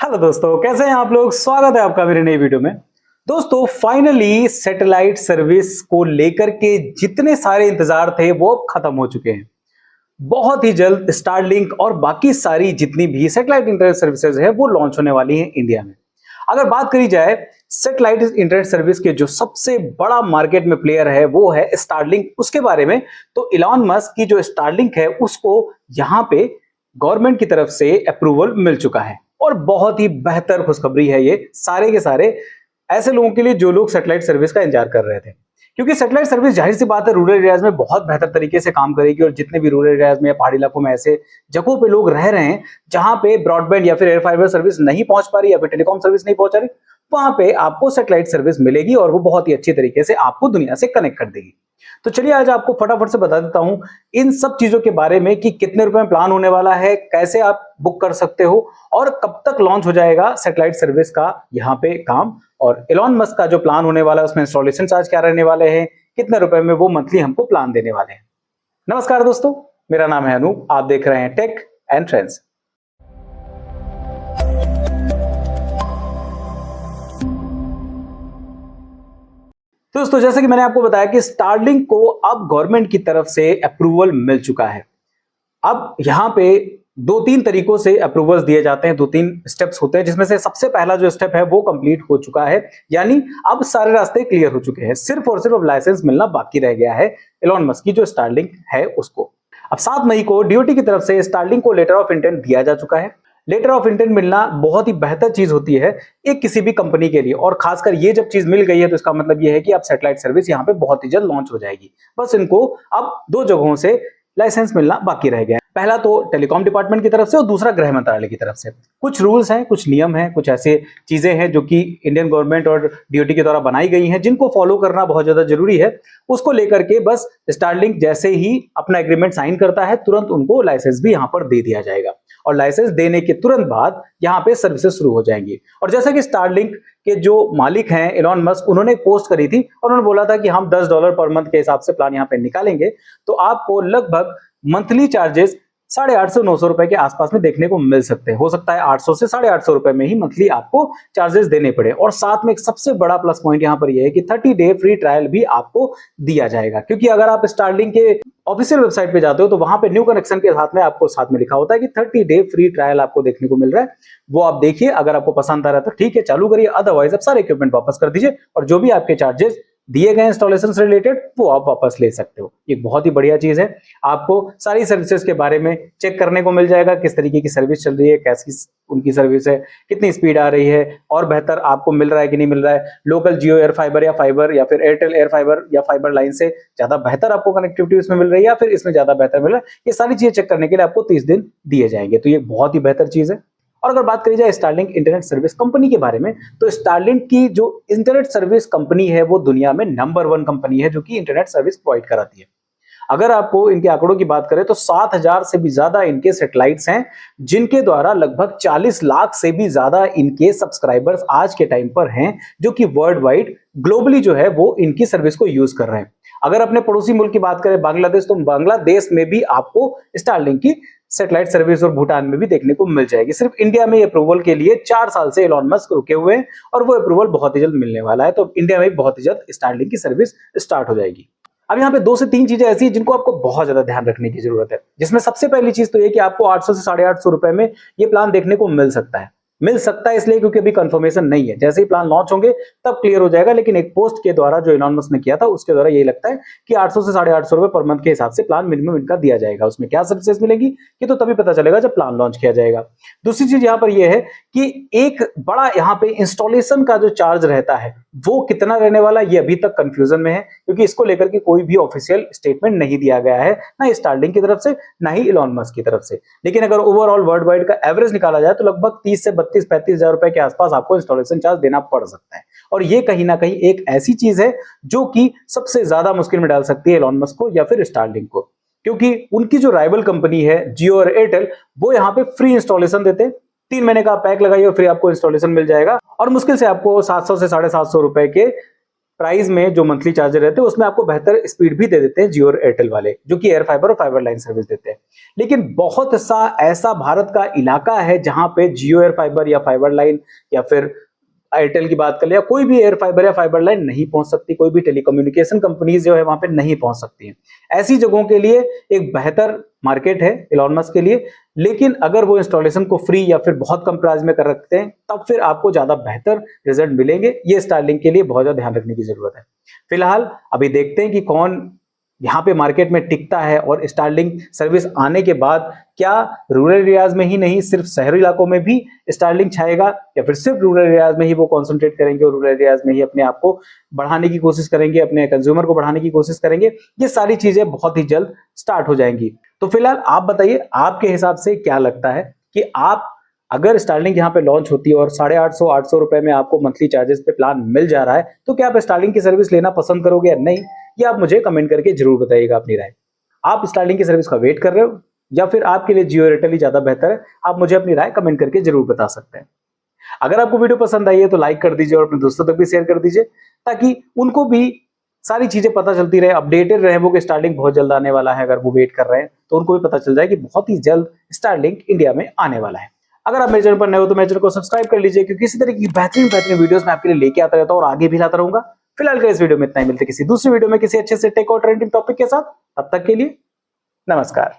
Hello दोस्तों, कैसे हैं आप लोग। स्वागत है आपका मेरी नई वीडियो में। दोस्तों फाइनली सैटेलाइट सर्विस को लेकर के जितने सारे इंतजार थे वो अब खत्म हो चुके हैं। बहुत ही जल्द स्टारलिंक और बाकी सारी जितनी भी सैटेलाइट इंटरनेट सर्विसेज है वो लॉन्च होने वाली हैं इंडिया में। अगर बात करी जाए सैटेलाइट इंटरनेट सर्विस के जो सबसे बड़ा मार्केट में प्लेयर है वो है स्टारलिंक, उसके बारे में तो इलॉन मस्क की जो स्टारलिंक है उसको यहाँ पे गवर्नमेंट की तरफ से अप्रूवल मिल चुका है। और बहुत ही बेहतर खुशखबरी है ये सारे के सारे ऐसे लोगों के लिए जो लोग सैटेलाइट सर्विस का इंतजार कर रहे थे, क्योंकि सैटेलाइट सर्विस जाहिर सी बात है रूरल एरियाज में बहुत बेहतर तरीके से काम करेगी। और जितने भी रूरल एरियाज में पहाड़ी इलाकों में ऐसे जगहों पे लोग रह रहे हैं जहां पे ब्रॉडबैंड या फिर एयर फाइबर सर्विस नहीं पहुंच पा रही या फिर टेलीकॉम सर्विस नहीं पहुंच रही, वहां पे आपको सैटेलाइट सर्विस मिलेगी और वो बहुत ही अच्छी तरीके से आपको दुनिया से कनेक्ट कर देगी। तो चलिए आज आपको फटाफट से बता देता हूं इन सब चीजों के बारे में कि कितने रुपए में प्लान होने वाला है, कैसे आप बुक कर सकते हो और कब तक लॉन्च हो जाएगा सैटेलाइट सर्विस का यहाँ पे काम। और इलॉन मस्क का जो प्लान होने वाला है उसमें इंस्टॉलेशन चार्ज क्या रहने वाले हैं, कितने रुपए में वो मंथली हमको प्लान देने वाले हैं। नमस्कार दोस्तों, मेरा नाम है अनूप, आप देख रहे हैं टेक एंड ट्रेंड्स। दोस्तों जैसे कि मैंने आपको बताया कि स्टारलिंक को अब गवर्नमेंट की तरफ से अप्रूवल मिल चुका है। अब यहां पे दो तीन तरीकों से अप्रूवल्स दिए जाते हैं, दो तीन स्टेप्स होते हैं, जिसमें से सबसे पहला जो स्टेप है वो कंप्लीट हो चुका है, यानी अब सारे रास्ते क्लियर हो चुके हैं। सिर्फ और सिर्फ अब लाइसेंस मिलना बाकी रह गया है इलॉन मस्क की जो स्टारलिंक है उसको। अब 7 मई को डीओटी की तरफ से स्टारलिंक को लेटर ऑफ इंटेंट दिया जा चुका है। लेटर ऑफ इंटेंट मिलना बहुत ही बेहतर चीज होती है एक किसी भी कंपनी के लिए, और खासकर ये जब चीज मिल गई है तो इसका मतलब ये है कि अब सैटेलाइट सर्विस यहाँ पे बहुत ही जल्द लॉन्च हो जाएगी। बस इनको अब 2 जगहों से लाइसेंस मिलना बाकी रह गया है, पहला तो टेलीकॉम डिपार्टमेंट की तरफ से और दूसरा गृह मंत्रालय की तरफ से। कुछ रूल्स हैं, कुछ नियम हैं, कुछ ऐसे चीजें हैं जो कि इंडियन गवर्नमेंट और डीओटी के द्वारा बनाई गई हैं जिनको फॉलो करना बहुत ज्यादा जरूरी है। उसको लेकर के बस स्टारलिंक जैसे ही अपना एग्रीमेंट साइन करता है तुरंत उनको लाइसेंस भी यहाँ पर दे दिया जाएगा, और लाइसेंस देने के तुरंत बाद यहाँ पे सर्विसेज शुरू हो जाएंगी। और जैसा कि स्टारलिंक के जो मालिक हैं इलॉन मस्क, उन्होंने एक पोस्ट करी थी और उन्होंने बोला था कि हम $10 पर मंथ के हिसाब से प्लान यहाँ पे निकालेंगे तो आपको लगभग मंथली चार्जेस 850-900 रुपए के आसपास में देखने को मिल सकते हैं। हो सकता है 800 से 850 रुपए में ही मंथली आपको चार्जेस देने पड़े। और साथ में एक सबसे बड़ा प्लस पॉइंट यहाँ पर यह है कि 30 डे फ्री ट्रायल भी आपको दिया जाएगा, क्योंकि अगर आप स्टारलिंक के ऑफिशियल वेबसाइट पे जाते हो तो वहां पे न्यू कनेक्शन के साथ में आपको साथ में लिखा होता है कि 30 डे फ्री ट्रायल आपको देखने को मिल रहा है। वो आप देखिए, अगर आपको पसंद आ रहा है तो ठीक है चालू करिए, अदरवाइज आप सारे इक्विपमेंट वापस कर दीजिए और जो भी आपके चार्जेस दिए गए इंस्टॉलेशन से रिलेटेड वो आप वापस ले सकते हो। ये बहुत ही बढ़िया चीज है। आपको सारी सर्विसेज के बारे में चेक करने को मिल जाएगा, किस तरीके की सर्विस चल रही है, कैसी उनकी सर्विस है, कितनी स्पीड आ रही है, और बेहतर आपको मिल रहा है कि नहीं मिल रहा है, लोकल जियो एयर फाइबर या फाइबर या फिर एयरटेल एयर फाइबर या फाइबर लाइन से ज्यादा बेहतर आपको कनेक्टिविटी इसमें मिल रही है या फिर इसमें ज्यादा बेहतर मिल रहा है। ये सारी चीजें चेक करने के लिए आपको 30 दिन दिए जाएंगे, तो ये बहुत ही बेहतर चीज है। और अगर बात करी जाए स्टारलिंक इंटरनेट सर्विस कंपनी के बारे में तो स्टारलिंक की जो इंटरनेट सर्विस कंपनी है वो दुनिया में नंबर 1 कंपनी है जो कि इंटरनेट सर्विस प्रोवाइड कराती है। अगर आपको इनके आंकड़ों की बात करें तो 7000 से भी ज्यादा इनके सैटेलाइट्स हैं जिनके द्वारा लगभग 40 लाख से भी ज्यादा इनके सब्सक्राइबर्स आज के टाइम पर हैं, जो कि वर्ल्ड वाइड ग्लोबली जो है वो इनकी सर्विस को यूज कर रहे हैं। अगर अपने पड़ोसी मुल्क की बात करें बांग्लादेश, तो बांग्लादेश में भी आपको स्टारलिंक की सैटेलाइट सर्विस और भूटान में भी देखने को मिल जाएगी। सिर्फ इंडिया में अप्रूवल के लिए 4 साल से इलॉन मस्क रुके हुए हैं और वो अप्रूवल बहुत ही जल्द मिलने वाला है, तो इंडिया में भी बहुत ही जल्द स्टारलिंक की सर्विस स्टार्ट हो जाएगी। अब यहाँ पे 2 से 3 चीजें ऐसी हैं जिनको आपको बहुत ज्यादा ध्यान रखने की जरूरत है, जिसमें सबसे पहली चीज तो ये कि आपको 800 से 850 रुपए में ये प्लान देखने को मिल सकता है। मिल सकता है इसलिए क्योंकि अभी कंफर्मेशन नहीं है, जैसे ही प्लान लॉन्च होंगे तब क्लियर हो जाएगा। लेकिन एक पोस्ट के द्वारा जो इलॉन मस्क ने किया था उसके द्वारा यही लगता है कि 800 से 850 रुपए पर मंथ के हिसाब से प्लान मिनिमम इनका दिया जाएगा। उसमें क्या सर्विसेज मिलेगी ये तो तभी पता चलेगा जब प्लान लॉन्च किया जाएगा। दूसरी चीज यहाँ पर यह है कि एक बड़ा यहाँ पे इंस्टॉलेशन का जो चार्ज रहता है वो कितना रहने वाला ये अभी तक कंफ्यूजन में है, क्योंकि इसको लेकर के कोई भी ऑफिशियल स्टेटमेंट नहीं दिया गया है, ना स्टारलिंक की तरफ से ना ही इलॉन मस्क की तरफ से। लेकिन अगर ओवरऑल वर्ल्ड वाइड का एवरेज निकाला जाए तो लगभग 30 से 32-35 हजार रुपए के आसपास आपको इंस्टॉलेशन चार्ज देना पड़ सकता है। और ये कहीं ना कहीं एक ऐसी चीज है जो कि सबसे ज्यादा मुश्किल में डाल सकती है इलॉन मस्क को या फिर स्टारलिंक को, क्योंकि उनकी जो राइवल कंपनी है जियो और एयरटेल वो यहाँ पे फ्री इंस्टॉलेशन देते हैं। 3 महीने का पैक लगाइए और फिर आपको इंस्टॉलेशन मिल जाएगा और मुश्किल से आपको 700 से 750 रुपए के प्राइस में जो मंथली चार्जर रहते हैं उसमें आपको बेहतर स्पीड भी दे देते हैं जियो और एयरटेल वाले, जो कि एयर फाइबर और फाइबर लाइन सर्विस देते हैं। लेकिन बहुत सा ऐसा भारत का इलाका है जहां पे जियो एयर फाइबर या फाइबर लाइन या फिर एयरटेल की बात कर ले या कोई भी एयर फाइबर या फाइबर लाइन नहीं पहुंच सकती, कोई भी टेलीकम्युनिकेशन कंपनीज जो है वहां पे नहीं पहुंच सकती हैं। ऐसी जगहों के लिए एक बेहतर मार्केट है इलॉन मस्क के लिए, लेकिन अगर वो इंस्टॉलेशन को फ्री या फिर बहुत कम प्राइस में कर रखते हैं तब फिर आपको ज्यादा बेहतर रिजल्ट मिलेंगे। ये स्टारलिंक के लिए बहुत ज्यादा ध्यान रखने की जरूरत है। फिलहाल अभी देखते हैं कि कौन यहाँ पे मार्केट में टिकता है और स्टारलिंक सर्विस आने के बाद क्या रूरल एरियाज में ही नहीं सिर्फ शहरी इलाकों में भी स्टारलिंक छाएगा, या फिर सिर्फ रूरल एरियाज में ही वो कॉन्सेंट्रेट करेंगे और रूरल एरियाज में ही अपने आप को बढ़ाने की कोशिश करेंगे, अपने कंज्यूमर को बढ़ाने की कोशिश करेंगे। ये सारी चीजें बहुत ही जल्द स्टार्ट हो जाएंगी। तो फिलहाल आप बताइए आपके हिसाब से क्या लगता है कि आप अगर स्टारलिंक यहाँ पे लॉन्च होती है और 850 रुपए में आपको मंथली चार्जेस पे प्लान मिल जा रहा है, तो क्या आप स्टारलिंक की सर्विस लेना पसंद करोगे या नहीं, ये आप मुझे कमेंट करके जरूर बताइएगा अपनी राय। आप स्टारलिंक की सर्विस का वेट कर रहे हो या फिर आपके लिए जियो एयरटेल ही ज्यादा बेहतर है, आप मुझे अपनी राय कमेंट करके जरूर बता सकते हैं। अगर आपको वीडियो पसंद आई है तो लाइक कर दीजिए और अपने दोस्तों तक भी शेयर कर दीजिए, ताकि उनको भी सारी चीजें पता चलती रहे, अपडेटेड रहे वो कि स्टारलिंक बहुत जल्द आने वाला है। अगर वो वेट कर रहे हैं तो उनको भी पता चल जाए कि बहुत ही जल्द स्टारलिंक इंडिया में आने वाला है। अगर आप मेरे चैनल पर नए हो तो मेरे चैनल को सब्सक्राइब कर लीजिए, क्योंकि इसी तरह की बेहतरीन वीडियोस मैं आपके लिए लेके आता रहता हूं और आगे भी लाता रहूंगा। फिलहाल के इस वीडियो में इतना ही, मिलते किसी दूसरी वीडियो में किसी अच्छे से टेक और ट्रेंडिंग टॉपिक के साथ। तब तक के लिए नमस्कार।